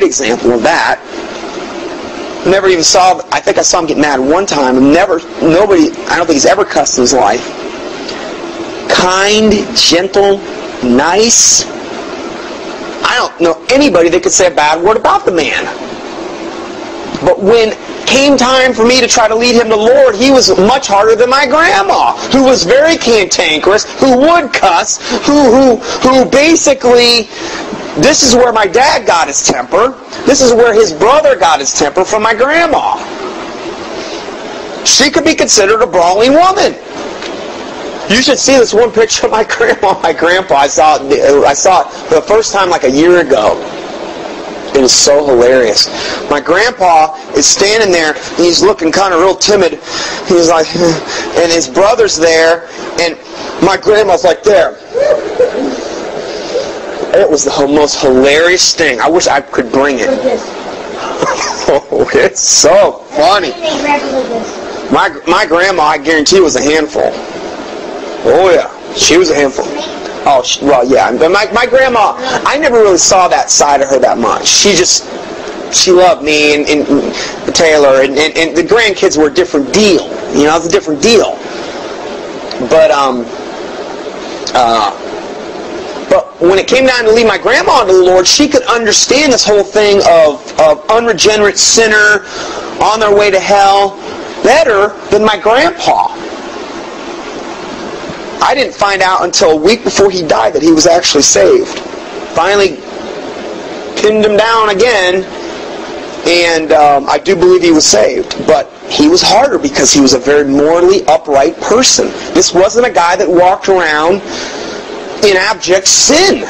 example of that. Never even saw, I think I saw him get mad one time, and I don't think he's ever cussed in his life. Kind, gentle, nice. I don't know anybody that could say a bad word about the man. But when came time for me to try to lead him to the Lord, he was much harder than my grandma, who was very cantankerous, who would cuss, who basically, this is where my dad got his temper. This is where his brother got his temper from my grandma. She could be considered a brawling woman. You should see this one picture of my grandma and my grandpa. I saw it for the first time like a year ago. It is so hilarious. My grandpa is standing there. He's looking kind of real timid. He's like, and his brother's there, and my grandma's like there. It was the most hilarious thing. I wish I could bring it. Oh, it's so funny. My grandma, I guarantee, was a handful. Oh yeah, she was a handful. Oh, well, yeah. But my grandma, I never really saw that side of her that much. She loved me and Taylor, and the grandkids were a different deal. You know, it's a different deal. But when it came down to lead my grandma to the Lord, she could understand this whole thing of unregenerate sinner on their way to hell better than my grandpa. I didn't find out until a week before he died that he was actually saved. Finally pinned him down again, and I do believe he was saved. But he was harder because he was a very morally upright person. This wasn't a guy that walked around in abject sin.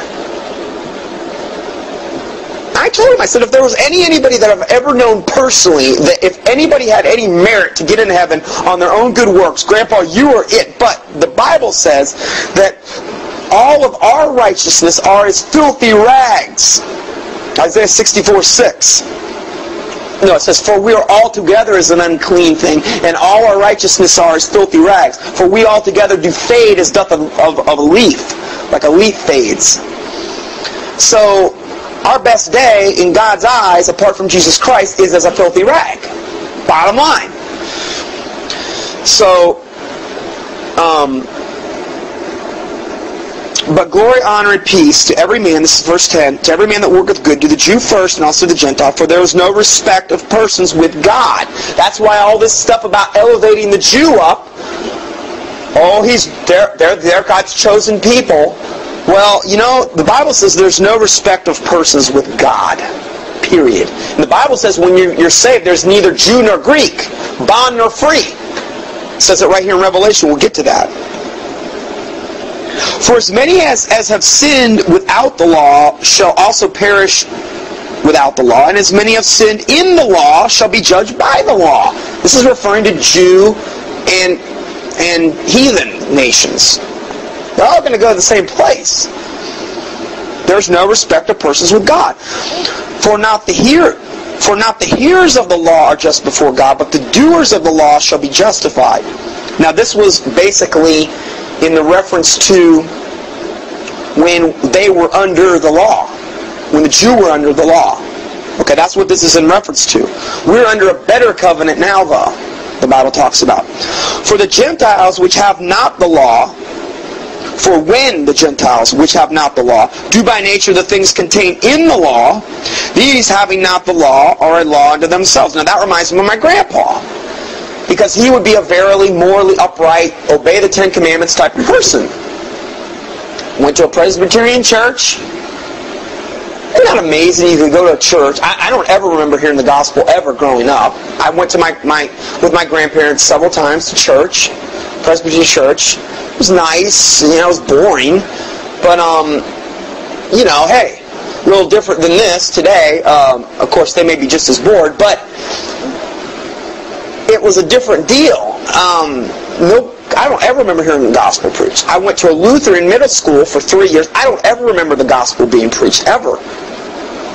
I told him, I said, if there was anybody that I've ever known personally, that if anybody had any merit to get into heaven on their own good works, Grandpa, you are it. But the Bible says that all of our righteousness are as filthy rags. Isaiah 64:6. No, it says, for we are altogether as an unclean thing, and all our righteousness are as filthy rags. For we altogether do fade as doth of a leaf, like a leaf fades. So, our best day in God's eyes, apart from Jesus Christ, is as a filthy rag. Bottom line. So, but glory, honor, and peace to every man, this is verse 10, to every man that worketh good, to the Jew first, and also the Gentile, for there is no respect of persons with God. That's why all this stuff about elevating the Jew up, oh, they're God's chosen people. Well, you know, the Bible says there's no respect of persons with God. Period. And the Bible says when you're saved, there's neither Jew nor Greek, bond nor free. It says it right here in Revelation. We'll get to that. For as many as have sinned without the law shall also perish without the law, and as many have sinned in the law shall be judged by the law. This is referring to Jew and heathen nations. They're all going to go to the same place. There's no respect of persons with God. For not the hearers of the law are just before God, but the doers of the law shall be justified. Now this was basically in the reference to when they were under the law. When the Jew were under the law. Okay, that's what this is in reference to. We're under a better covenant now, though, the Bible talks about. For the Gentiles which have not the law, for when the Gentiles, which have not the law, do by nature the things contained in the law, these having not the law are a law unto themselves. Now that reminds me of my grandpa. Because he would be a verily, morally upright, obey the Ten Commandments type of person. Went to a Presbyterian church. Isn't that amazing? You could go to a church. I don't ever remember hearing the gospel ever growing up. I went to with my grandparents several times to church, Presbyterian church. It was nice, you know, it was boring, but you know, hey, a little different than this today. Of course, they may be just as bored, but it was a different deal. I don't ever remember hearing the gospel preached. I went to a Lutheran middle school for 3 years. I don't ever remember the gospel being preached, ever.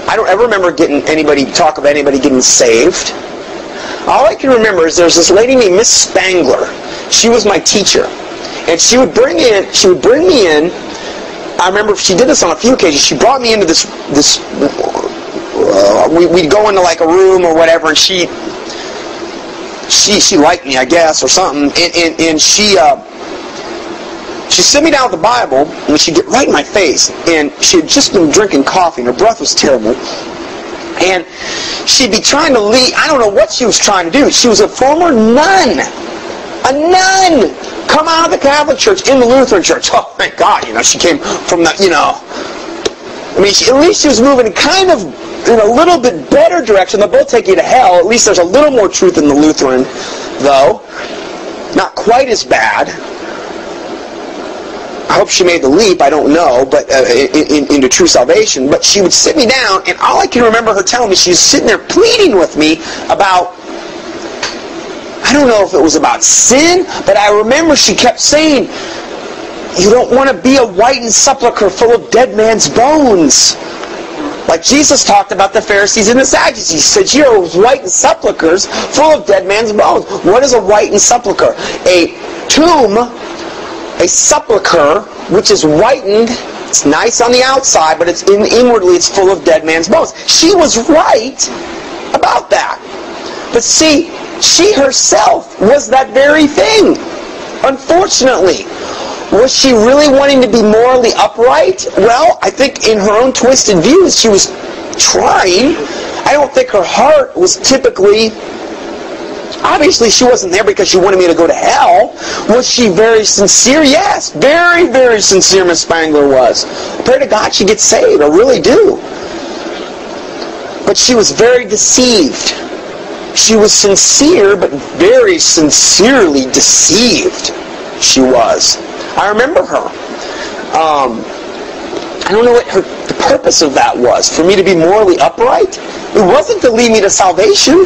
I don't ever remember talk of anybody getting saved. All I can remember is there's this lady named Miss Spangler. She was my teacher. And she would bring me in. I remember she did this on a few occasions. She brought me into this we'd go into like a room or whatever, and she liked me, I guess, or something, and she'd sit me down with the Bible, and she'd get right in my face, and she had just been drinking coffee, and her breath was terrible, and she'd be trying to lead. I don't know what she was trying to do. She was a former nun. A nun! Come out of the Catholic Church in the Lutheran Church. Oh, thank God, she came from the, at least she was moving in kind of in a little bit better direction. They'll both take you to hell. At least there's a little more truth in the Lutheran, though. Not quite as bad. I hope she made the leap, I don't know, but into true salvation. But she would sit me down, and all I can remember her telling me, she was sitting there pleading with me about, I don't know if it was about sin, but I remember she kept saying, you don't want to be a whitened sepulcher full of dead man's bones. Like Jesus talked about the Pharisees and the Sadducees. He said, you're whitened sepulchers full of dead man's bones. What is a whitened sepulcher? A tomb, a sepulcher, which is whitened. It's nice on the outside, but inwardly it's full of dead man's bones. She was right about that. But see, she herself was that very thing. Unfortunately. Was she really wanting to be morally upright? Well, I think in her own twisted views, she was trying. I don't think her heart was typically... Obviously, she wasn't there because she wanted me to go to hell. Was she very sincere? Yes. Very, very sincere, Miss Spangler was. I pray to God she gets saved. I really do. But she was very deceived. She was sincere, but very sincerely deceived. She was. I remember her. I don't know what the purpose of that was. For me to be morally upright? It wasn't to lead me to salvation.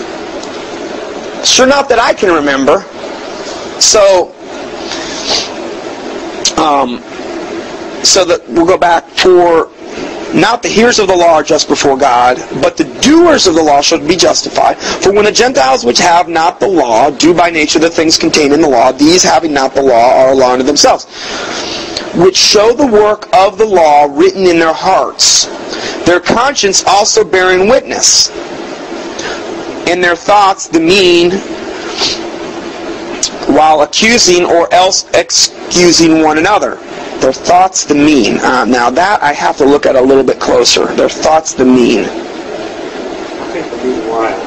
Sure not that I can remember. So we'll go back. For not the hearers of the law are just before God, but the doers of the law shall be justified. For when the Gentiles which have not the law do by nature the things contained in the law, these having not the law are a law unto themselves, which show the work of the law written in their hearts, their conscience also bearing witness, and their thoughts the mean, while accusing or else excusing one another. Their thoughts the mean. Now that I have to look at a little bit closer. Their thoughts the mean. I think the meanwhile.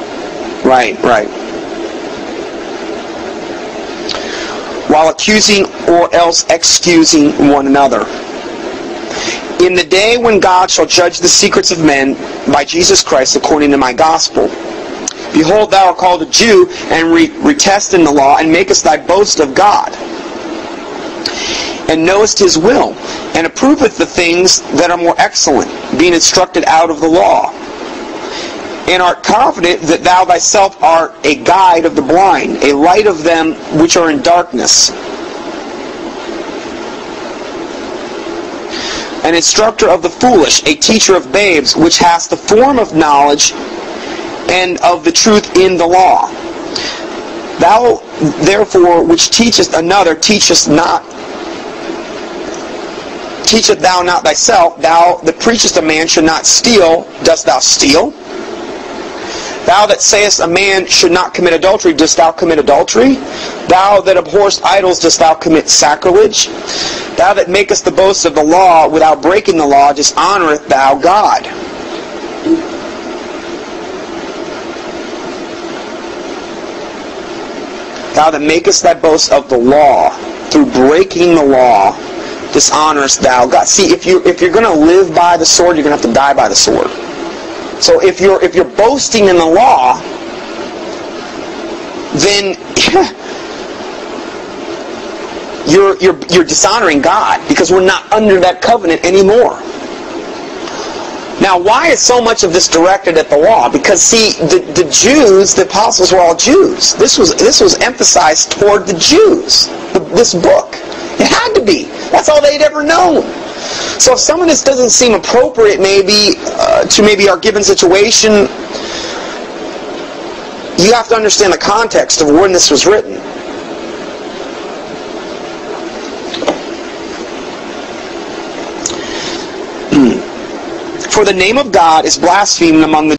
Right. While accusing or else excusing one another. In the day when God shall judge the secrets of men by Jesus Christ according to my gospel. Behold, thou art called a Jew, and retest in the law, and makest thy boast of God. And knowest his will, and approveth the things that are more excellent, being instructed out of the law. And art confident that thou thyself art a guide of the blind, a light of them which are in darkness, an instructor of the foolish, a teacher of babes, which hast the form of knowledge and of the truth in the law. Thou therefore which teachest another teachest thou not thyself. Thou that preachest a man should not steal, dost thou steal? Thou that sayest a man should not commit adultery, dost thou commit adultery? Thou that abhorrest idols, dost thou commit sacrilege? Thou that makest the boast of the law without breaking the law, dishonoreth thou God? Thou that makest thy boast of the law through breaking the law, dishonorest thou God. See, if you're going to live by the sword, you're going to have to die by the sword. So if you're boasting in the law, then you're dishonoring God, because we're not under that covenant anymore. Now, why is so much of this directed at the law? Because see, the Jews, the apostles were all Jews. This was emphasized toward the Jews. This book, it had to be. That's all they'd ever known. So if some of this doesn't seem appropriate, maybe to maybe our given situation, you have to understand the context of when this was written. For the name of God is blasphemed among the